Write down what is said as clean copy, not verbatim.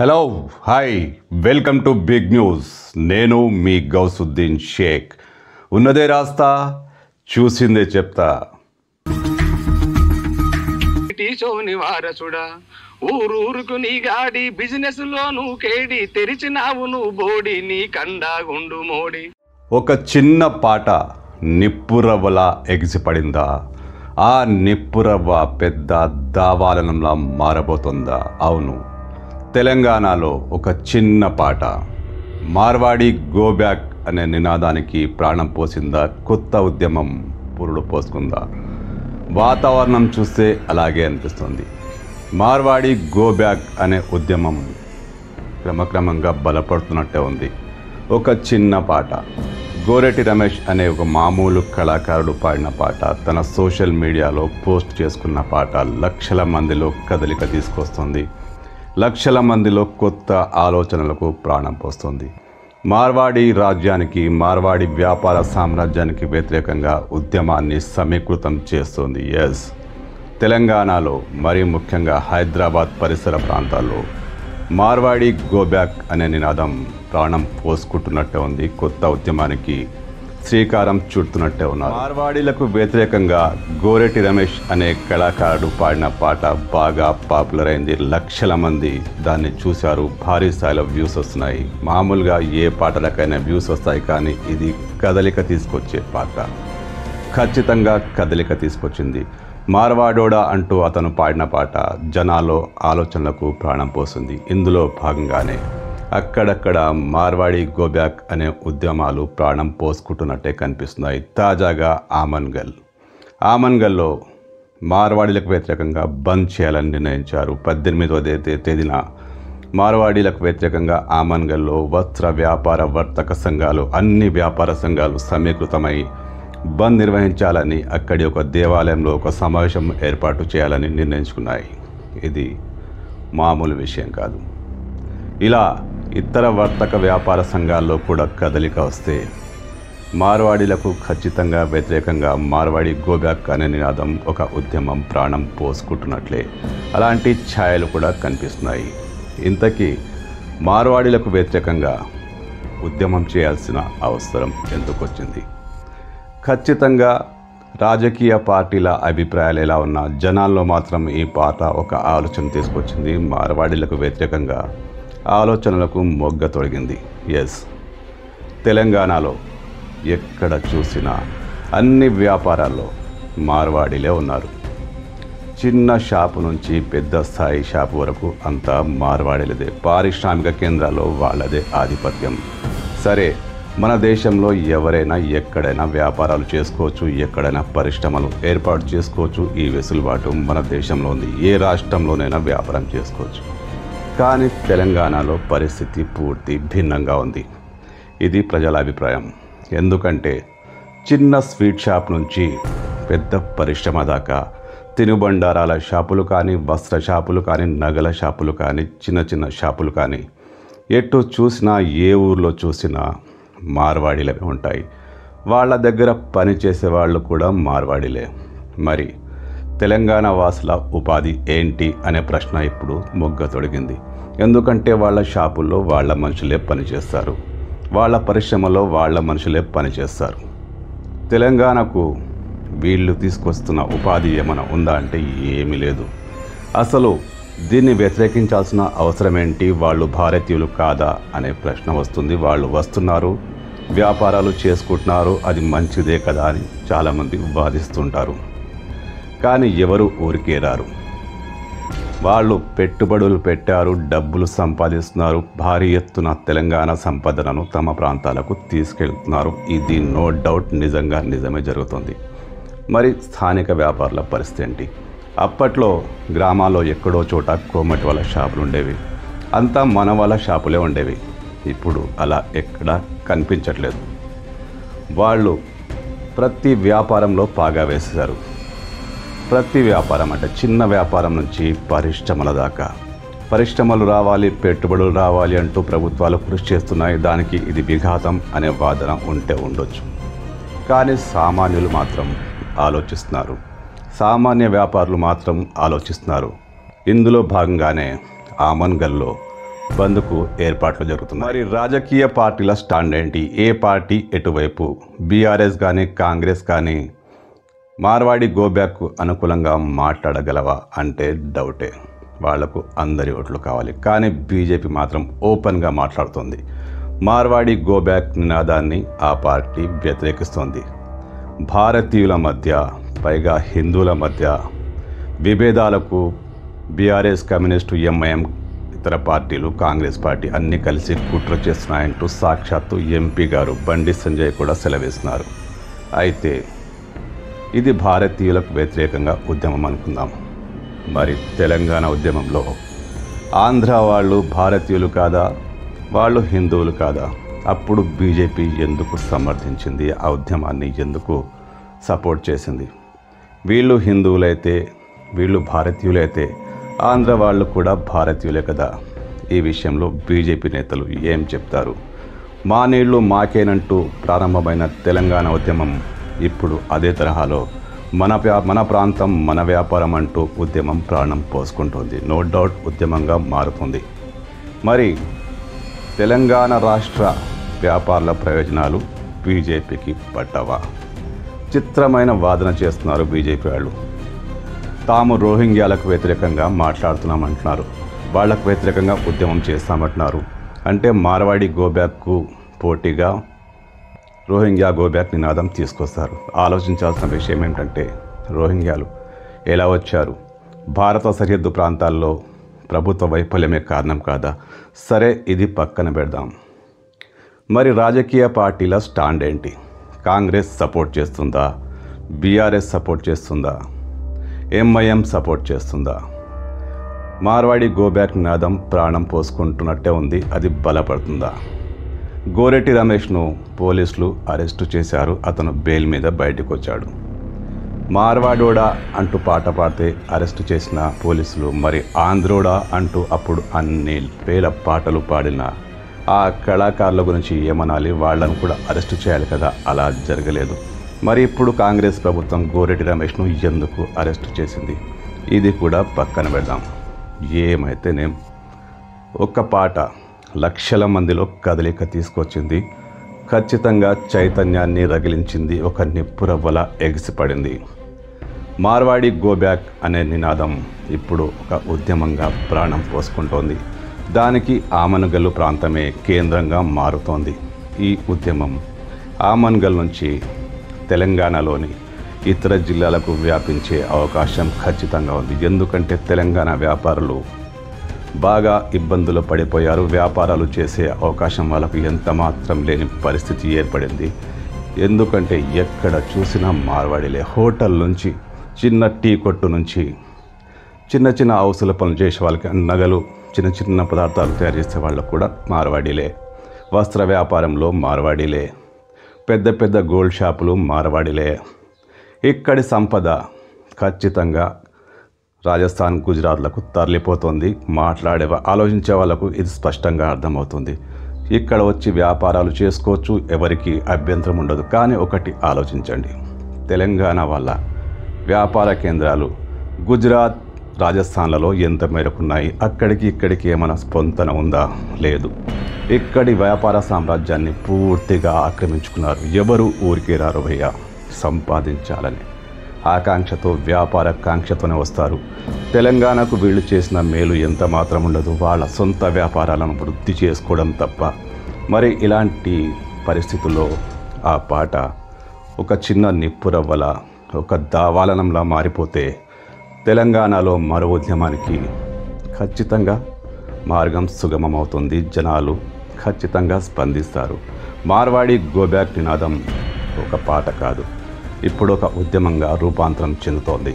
Hello hi welcome to big news. నేను మీ గౌసుద్దీన్ షేక్. ఉన్నదే రాస్తా, చూసిందే చెప్తా. సోని వారసుడా ఊరూరుకు నీ గాడి బిజినెస్ లోను కేడి తెరిచినావు నువ్వు బోడి నీ కండా గుండు మోడి. ఒక చిన్న పాట నిప్పురవ్వలా ఎగిసిపడిందా? ఆ నిప్పురవ్వ పెద్ద దావాలనంలా మారబోతుందా? అవును, తెలంగాణలో ఒక చిన్న పాట మార్వాడి గో బ్యాక్ అనే నినాదానికి ప్రాణం పోసిందా? కొత్త ఉద్యమం పురుడు పోసుకుందా? వాతావరణం చూస్తే అలాగే అనిపిస్తుంది. మార్వాడి గో బ్యాక్ అనే ఉద్యమం క్రమక్రమంగా బలపడుతున్నట్టే ఉంది. ఒక చిన్న పాట, గోరెటి రమేష్ అనే ఒక మామూలు కళాకారుడు పాడిన పాట, తన సోషల్ మీడియాలో పోస్ట్ చేసుకున్న పాట లక్షల మందిలో కదలిక తీసుకొస్తుంది. లక్షల మందిలో కొత్త ఆలోచనలకు ప్రాణం పోస్తుంది. మార్వాడి రాజ్యానికి, మార్వాడి వ్యాపార సామ్రాజ్యానికి వ్యతిరేకంగా ఉద్యమాన్ని సమీకృతం చేస్తుంది. ఎస్, తెలంగాణలో మరీ ముఖ్యంగా హైదరాబాద్ పరిసర ప్రాంతాల్లో మార్వాడి గో బ్యాక్ అనే నినాదం ప్రాణం పోసుకుంటున్నట్టే ఉంది. కొత్త ఉద్యమానికి శ్రీకారం చుడుతున్నట్టే ఉన్నారు. మార్వాడీలకు వ్యతిరేకంగా గోరెటి రమేష్ అనే కళాకారుడు పాడిన పాట బాగా పాపులర్ అయింది. లక్షల మంది దాన్ని చూశారు. భారీ స్థాయిలో వ్యూస్ వస్తున్నాయి. మామూలుగా ఏ పాటలకైనా వ్యూస్ వస్తాయి, కానీ ఇది కదలిక తీసుకొచ్చే పాట. ఖచ్చితంగా కదలిక తీసుకొచ్చింది. మార్వాడోడా అంటూ అతను పాడిన పాట జనాల్లో ఆలోచనలకు ప్రాణం పోసింది. ఇందులో భాగంగానే అక్కడక్కడ మార్వాడి గో బ్యాక్ అనే ఉద్యమాలు ప్రాణం పోసుకుంటున్నట్టే కనిపిస్తున్నాయి. తాజాగా ఆమన్గల్లో మార్వాడీలకు వ్యతిరేకంగా బంద్ చేయాలని నిర్ణయించారు. 18వ తేదీన మార్వాడీలకు వ్యతిరేకంగా ఆమన్గల్లో వస్త్ర వ్యాపార వర్తక సంఘాలు, అన్ని వ్యాపార సంఘాలు సమీకృతమై బంద్ నిర్వహించాలని, అక్కడి ఒక దేవాలయంలో ఒక సమావేశం ఏర్పాటు చేయాలని నిర్ణయించుకున్నాయి. ఇది మామూలు విషయం కాదు. ఇలా ఇతర వర్తక వ్యాపార సంఘాల్లో కూడా కదలిక వస్తే మార్వాడీలకు ఖచ్చితంగా వ్యతిరేకంగా మార్వాడి గో బ్యాక్ అనే నినాదం, ఒక ఉద్యమం ప్రాణం పోసుకుంటున్నట్లే అలాంటి ఛాయలు కూడా కనిపిస్తున్నాయి. ఇంతకీ మార్వాడీలకు వ్యతిరేకంగా ఉద్యమం చేయాల్సిన అవసరం ఎందుకు వచ్చింది? ఖచ్చితంగా రాజకీయ పార్టీల అభిప్రాయాలు ఎలా ఉన్నా జనాల్లో మాత్రం ఈ పాట ఒక ఆలోచన తీసుకొచ్చింది. మార్వాడీలకు వ్యతిరేకంగా ఆలోచనలకు మొగ్గ తొడిగింది. ఎస్, తెలంగాణలో ఎక్కడ చూసినా అన్ని వ్యాపారాల్లో మార్వాడీలే ఉన్నారు. చిన్న షాపు నుంచి పెద్ద స్థాయి షాపు వరకు అంతా మార్వాడీలదే. పారిశ్రామిక కేంద్రాల్లో వాళ్ళదే ఆధిపత్యం. సరే, మన దేశంలో ఎవరైనా ఎక్కడైనా వ్యాపారాలు చేసుకోవచ్చు, ఎక్కడైనా పరిశ్రమలు ఏర్పాటు చేసుకోవచ్చు. ఈ వెసులుబాటు మన దేశంలో ఉంది. ఏ రాష్ట్రంలోనైనా వ్యాపారం చేసుకోవచ్చు. కానీ తెలంగాణలో పరిస్థితి పూర్తి భిన్నంగా ఉంది. ఇది ప్రజల అభిప్రాయం. ఎందుకంటే చిన్న స్వీట్ షాప్ నుంచి పెద్ద పరిశ్రమ దాకా, తినుబండారాల షాపులు కానీ, వస్త్ర షాపులు కానీ, నగల షాపులు కానీ, చిన్న చిన్న షాపులు కానీ, ఎటు చూసినా ఏ ఊర్లో చూసినా మార్వాడీలే ఉంటాయి. వాళ్ళ దగ్గర పనిచేసే వాళ్ళు కూడా మార్వాడీలే. మరి తెలంగాణ వాసుల ఉపాధి ఏంటి అనే ప్రశ్న ఇప్పుడు మొగ్గ తొడిగింది. ఎందుకంటే వాళ్ళ షాపుల్లో వాళ్ళ మనుషులే పనిచేస్తారు, వాళ్ళ పరిశ్రమలో వాళ్ళ మనుషులే పనిచేస్తారు. తెలంగాణకు వీళ్ళు తీసుకొస్తున్న ఉపాధి ఏమైనా ఉందా అంటే ఏమీ లేదు. అసలు దీన్ని వ్యతిరేకించాల్సిన అవసరం ఏంటి? వాళ్ళు భారతీయులు కాదా అనే ప్రశ్న వస్తుంది. వాళ్ళు వస్తున్నారు, వ్యాపారాలు చేసుకుంటున్నారు, అది మంచిదే కదా అని చాలామంది వాదిస్తుంటారు. కానీ ఎవరు ఊరికే రారు. వాళ్ళు పెట్టుబడులు పెట్టారు, డబ్బులు సంపాదిస్తున్నారు, భారీ ఎత్తున తెలంగాణ సంపదను తమ ప్రాంతాలకు తీసుకెళ్తున్నారు. ఇది నో డౌట్ నిజమే జరుగుతుంది. మరి స్థానిక వ్యాపారుల పరిస్థితి ఏంటి? అప్పట్లో గ్రామాల్లో ఎక్కడో చోట కోమటి వాళ్ళ షాపులు ఉండేవి, అంతా మన వాళ్ళ షాపులే ఉండేవి. ఇప్పుడు అలా ఎక్కడా కనిపించట్లేదు. వాళ్ళు ప్రతి వ్యాపారంలో పాగా వేసేశారు. ప్రతి వ్యాపారం అంటే చిన్న వ్యాపారం నుంచి పరిశ్రమల దాకా. పరిశ్రమలు రావాలి, పెట్టుబడులు రావాలి అంటూ ప్రభుత్వాలు కృషి చేస్తున్నాయి. దానికి ఇది విఘాతం అనే వాదన ఉంటే ఉండొచ్చు. కానీ సామాన్యులు మాత్రం ఆలోచిస్తున్నారు. సామాన్య వ్యాపారులు మాత్రం ఆలోచిస్తున్నారు. ఇందులో భాగంగానే ఆమన్గల్లో బంద్కు ఏర్పాట్లు జరుగుతున్నాయి. మరి రాజకీయ పార్టీల స్టాండ్ ఏంటి? ఏ పార్టీ ఎటువైపు? బీఆర్ఎస్ కానీ కాంగ్రెస్ కానీ మార్వాడి గోబ్యాక్కు అనుకూలంగా మాట్లాడగలవా అంటే డౌటే. వాళ్లకు అందరి ఓట్లు కావాలి. కానీ బీజేపీ మాత్రం ఓపెన్గా మాట్లాడుతోంది. మార్వాడి గోబ్యాక్ నినాదాన్ని ఆ పార్టీ వ్యతిరేకిస్తోంది. భారతీయుల మధ్య, పైగా హిందువుల మధ్య విభేదాలకు బీఆర్ఎస్, కమ్యూనిస్టు, ఎంఐఎం, ఇతర పార్టీలు, కాంగ్రెస్ పార్టీ అన్నీ కలిసి కుట్ర చేస్తున్నాయంటూ సాక్షాత్తు ఎంపీ గారు బండి సంజయ్ కూడా సెలవిస్తున్నారు. అయితే ఇది భారతీయులకు వ్యతిరేకంగా ఉద్యమం అనుకుందాం. మరి తెలంగాణ ఉద్యమంలో ఆంధ్ర వాళ్ళు భారతీయులు కాదా? వాళ్ళు హిందువులు కాదా? అప్పుడు బీజేపీ ఎందుకు సమర్థించింది? ఆ ఉద్యమాన్ని ఎందుకు సపోర్ట్ చేసింది? వీళ్ళు హిందువులైతే, వీళ్ళు భారతీయులైతే ఆంధ్ర వాళ్ళు కూడా భారతీయులే కదా. ఈ విషయంలో బీజేపీ నేతలు ఏం చెప్తారు? మా నీళ్లు మాకేనంటూ ప్రారంభమైన తెలంగాణ ఉద్యమం ఇప్పుడు అదే తరహాలో మన ప్రాంతం మన వ్యాపారం అంటూ ఉద్యమం ప్రాణం పోసుకుంటుంది. నో డౌట్ ఉద్యమంగా మారుతుంది. మరి తెలంగాణ రాష్ట్ర వ్యాపారుల ప్రయోజనాలు బీజేపీకి పట్టవా? చిత్రమైన వాదన చేస్తున్నారు బీజేపీ వాళ్ళు. తాము రోహింగ్యాలకు వ్యతిరేకంగా మాట్లాడుతున్నామంటున్నారు. వాళ్లకు వ్యతిరేకంగా ఉద్యమం చేస్తామంటున్నారు. అంటే మార్వాడి గోబ్యాక్కు పోటీగా రోహింగ్యా గోబ్యాక్ నినాదం తీసుకొస్తారు. ఆలోచించాల్సిన విషయం ఏమిటంటే రోహింగ్యాలు ఎలా వచ్చారు? భారత సరిహద్దు ప్రాంతాల్లో ప్రభుత్వ వైఫల్యమే కారణం కాదా? సరే, ఇది పక్కన పెడదాం. మరి రాజకీయ పార్టీల స్టాండ్ ఏంటి? కాంగ్రెస్ సపోర్ట్ చేస్తుందా? బీఆర్ఎస్ సపోర్ట్ చేస్తుందా? ఎంఐఎం సపోర్ట్ చేస్తుందా? మార్వాడి గోబ్యాక్ నినాదం ప్రాణం పోసుకుంటున్నట్టే ఉంది. అది బలపడుతుందా? గోరెటి రమేష్ను పోలీసులు అరెస్టు చేశారు. అతను బెయిల్ మీద బయటకు వచ్చాడు. మార్వాడోడా అంటూ పాట పాడితే అరెస్టు చేసిన పోలీసులు మరి ఆంధ్రోడా అంటూ అప్పుడు అన్ని వేల పాటలు పాడిన ఆ కళాకారుల గురించి ఏమనాలి? వాళ్ళను కూడా అరెస్టు చేయాలి కదా. అలా జరగలేదు. మరి ఇప్పుడు కాంగ్రెస్ ప్రభుత్వం గోరెటి రమేష్ను ఎందుకు అరెస్టు చేసింది? ఇది కూడా పక్కన పెడదాం. ఏమైతేనేం ఒక్క పాట లక్షల మందిలో కదలిక తీసుకొచ్చింది. ఖచ్చితంగా చైతన్యాన్ని రగిలించింది. ఒక నిప్పురవ్వల ఎగిసిపడింది. మార్వాడి గోబ్యాక్ అనే నినాదం ఇప్పుడు ఒక ఉద్యమంగా ప్రాణం పోసుకుంటోంది. దానికి ఆమన్గల్ ప్రాంతమే కేంద్రంగా మారుతోంది. ఈ ఉద్యమం ఆమన్గల్ నుంచి తెలంగాణలోని ఇతర జిల్లాలకు వ్యాపించే అవకాశం ఖచ్చితంగా ఉంది. ఎందుకంటే తెలంగాణ వ్యాపారులు బాగా ఇబ్బందులు పడిపోయారు. వ్యాపారాలు చేసే అవకాశం వాళ్ళకు ఎంత మాత్రం లేని పరిస్థితి ఏర్పడింది. ఎందుకంటే ఎక్కడ చూసినా మార్వాడిలే. హోటల్ నుంచి, చిన్న టీ కొట్టు నుంచి, చిన్న చిన్న హౌసుల పనులు చేసే వాళ్ళకి, నగలు, చిన్న చిన్న పదార్థాలు తయారు చేసే వాళ్ళకు కూడా మార్వాడిలే. వస్త్ర వ్యాపారంలో మార్వాడిలే. పెద్ద పెద్ద గోల్డ్ షాపులు మార్వాడిలే. ఇక్కడి సంపద ఖచ్చితంగా రాజస్థాన్, గుజరాత్లకు తరలిపోతుంది. ఆలోచించే వాళ్ళకు ఇది స్పష్టంగా అర్థమవుతుంది. ఇక్కడ వచ్చి వ్యాపారాలు చేసుకోవచ్చు, ఎవరికి అభ్యంతరం ఉండదు. కానీ ఒకటి ఆలోచించండి, తెలంగాణ వాళ్ళ వ్యాపార కేంద్రాలు గుజరాత్, రాజస్థాన్లలో ఎంత మేరకున్నాయి? అక్కడికి ఇక్కడికి ఏమైనా స్పందన ఉందా? లేదు. ఇక్కడి వ్యాపార సామ్రాజ్యాన్ని పూర్తిగా ఆక్రమించుకున్నారు. ఎవరు ఊరికే రారు భయ్య, సంపాదించాలని ఆకాంక్షతో, వ్యాపార కాంక్షతోనే వస్తారు. తెలంగాణకు వీళ్ళు చేసిన మేలు ఎంత మాత్రం ఉండదు. వాళ్ళ సొంత వ్యాపారాలను వృద్ధి చేసుకోవడం తప్ప. మరి ఇలాంటి పరిస్థితుల్లో ఆ పాట ఒక చిన్న నిప్పురవ్వల, ఒక దావాలనంలా మారిపోతే తెలంగాణలో మరో ఉద్యమానికి ఖచ్చితంగా మార్గం సుగమమవుతుంది. జనాలు ఖచ్చితంగా స్పందిస్తారు. మార్వాడి గోబ్యాక్ నినాదం ఒక పాట కాదు, ఇప్పుడు ఒక ఉద్యమంగా రూపాంతరం చెందుతోంది.